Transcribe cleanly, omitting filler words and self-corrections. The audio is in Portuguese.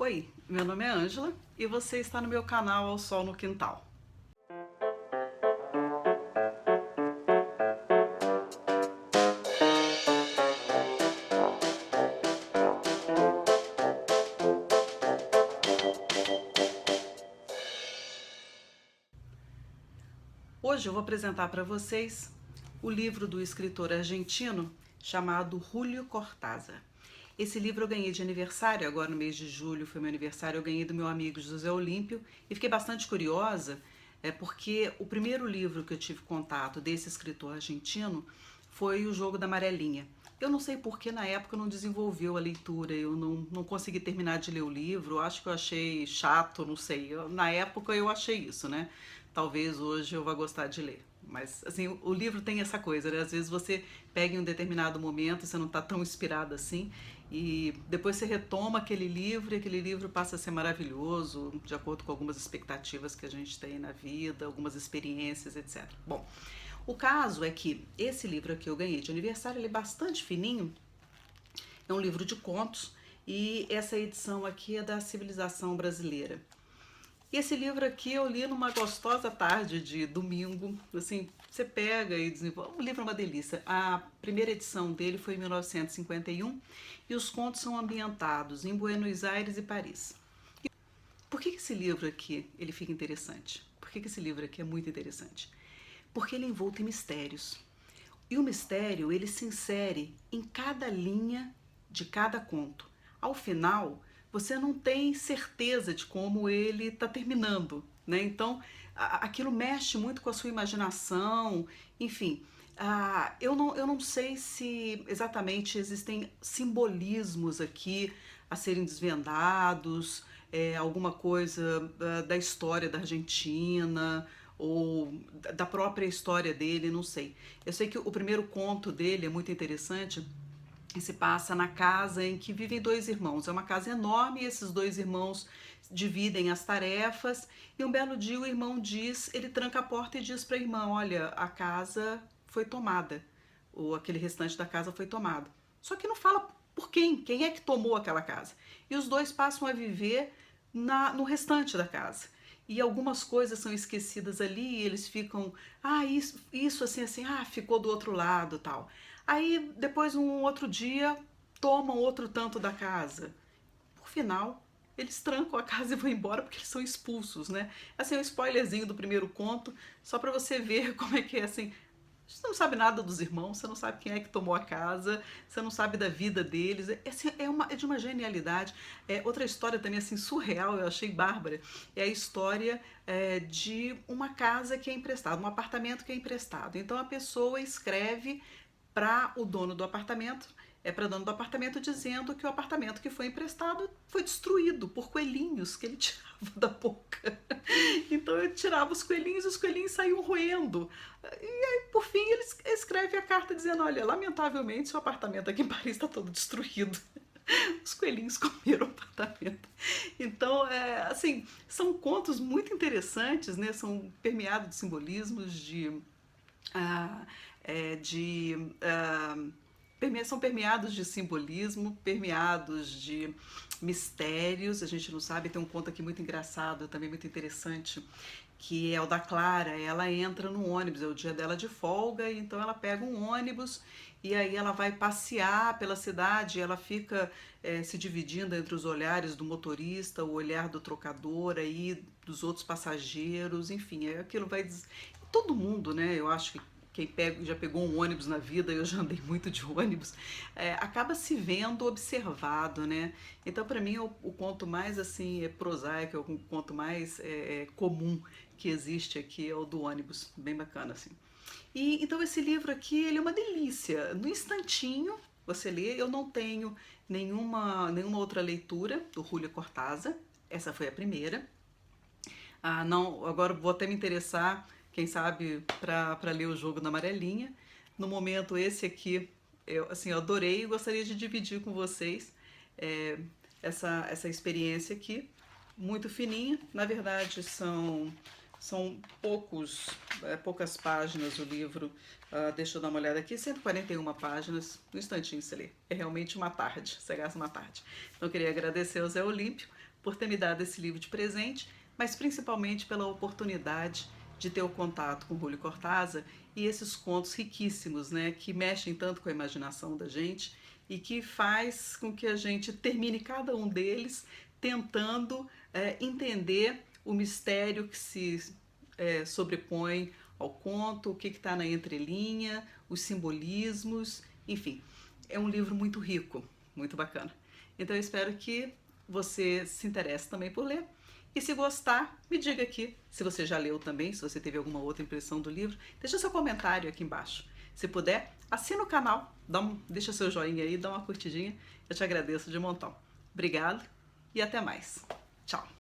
Oi, meu nome é Ângela e você está no meu canal Ao Sol no Quintal. Hoje eu vou apresentar para vocês o livro do escritor argentino chamado Julio Cortázar. Esse livro eu ganhei de aniversário, agora no mês de julho foi meu aniversário, eu ganhei do meu amigo José Olímpio e fiquei bastante curiosa, porque o primeiro livro que eu tive contato desse escritor argentino foi O Jogo da Amarelinha. Eu não sei por que na época não desenvolveu a leitura, eu não consegui terminar de ler o livro, acho que eu achei chato, não sei. Na época eu achei isso, né? Talvez hoje eu vá gostar de ler. Mas, assim, o livro tem essa coisa, né? Às vezes você pega em um determinado momento, você não está tão inspirado assim, e depois você retoma aquele livro e aquele livro passa a ser maravilhoso, de acordo com algumas expectativas que a gente tem na vida, algumas experiências, etc. Bom, o caso é que esse livro aqui eu ganhei de aniversário, ele é bastante fininho, é um livro de contos, e essa edição aqui é da Civilização Brasileira. E esse livro aqui eu li numa gostosa tarde de domingo, assim, você pega e desenvolve. O livro é uma delícia. A primeira edição dele foi em 1951 e os contos são ambientados em Buenos Aires e Paris. Por que esse livro aqui ele fica interessante? Por que esse livro aqui é muito interessante? Porque ele é envolto em mistérios. E o mistério ele se insere em cada linha de cada conto. Ao final, você não tem certeza de como ele está terminando, né? Então, aquilo mexe muito com a sua imaginação, enfim. Eu não sei se exatamente existem simbolismos aqui a serem desvendados, alguma coisa da história da Argentina ou da própria história dele, não sei. Eu sei que o primeiro conto dele é muito interessante e se passa na casa em que vivem dois irmãos. É uma casa enorme e esses dois irmãos dividem as tarefas e um belo dia o irmão diz, ele tranca a porta e diz para a irmã, olha, a casa foi tomada, ou aquele restante da casa foi tomado. Só que não fala por quem é que tomou aquela casa. E os dois passam a viver no restante da casa. E algumas coisas são esquecidas ali e eles ficam, isso assim, ficou do outro lado, tal. Aí depois um outro dia tomam outro tanto da casa. Por final, eles trancam a casa e vão embora porque eles são expulsos, né? Assim, é um spoilerzinho do primeiro conto, só para você ver como é que é assim. Você não sabe nada dos irmãos, você não sabe quem é que tomou a casa, você não sabe da vida deles. Assim, é de uma genialidade. Outra história também assim surreal, eu achei bárbara, é a história de uma casa que é emprestada, um apartamento que é emprestado. Então a pessoa escreve para o dono do apartamento, para o dono do apartamento dizendo que o apartamento que foi emprestado foi destruído por coelhinhos que ele tirava da boca. Então eu tirava os coelhinhos saíam roendo. E aí, por fim, ele escreve a carta dizendo, olha, lamentavelmente seu apartamento aqui em Paris está todo destruído. Os coelhinhos comeram o apartamento. Então, assim, são contos muito interessantes, né? São permeados de simbolismos, ah, de são permeados de simbolismo, permeados de mistérios. A gente não sabe, tem um conto aqui muito engraçado, também muito interessante, que é o da Clara. Ela entra no ônibus, é o dia dela de folga, então ela pega um ônibus e aí ela vai passear pela cidade, ela fica se dividindo entre os olhares do motorista, o olhar do trocador, aí dos outros passageiros, enfim, aquilo vai. Todo mundo, né? Eu acho que já pegou um ônibus na vida, eu já andei muito de ônibus, acaba se vendo observado, né? Então, para mim, o conto mais assim prosaico, é o conto mais comum que existe aqui é o do ônibus, bem bacana assim. E então esse livro aqui, ele é uma delícia. No instantinho você lê. Eu não tenho nenhuma outra leitura do Julio Cortázar. Essa foi a primeira. Não, agora vou até me interessar, quem sabe, para ler O Jogo da Amarelinha. No momento, esse aqui, eu adorei e gostaria de dividir com vocês é, essa experiência aqui, muito fininha. Na verdade, São poucas páginas o livro. Deixa eu dar uma olhada aqui, 141 páginas, um instantinho você lê. É realmente uma tarde, você gasta uma tarde. Então eu queria agradecer ao Zé Olímpio por ter me dado esse livro de presente, mas principalmente pela oportunidade de ter o contato com Júlio Cortázar e esses contos riquíssimos, né, que mexem tanto com a imaginação da gente e que faz com que a gente termine cada um deles tentando entender o mistério que se sobrepõe ao conto, o que está na entrelinha, os simbolismos, enfim. É um livro muito rico, muito bacana. Então eu espero que você se interesse também por ler. E se gostar, me diga aqui se você já leu também, se você teve alguma outra impressão do livro. Deixa seu comentário aqui embaixo. Se puder, assina o canal, deixa seu joinha aí, dá uma curtidinha. Eu te agradeço de montão. Obrigado e até mais. Tchau!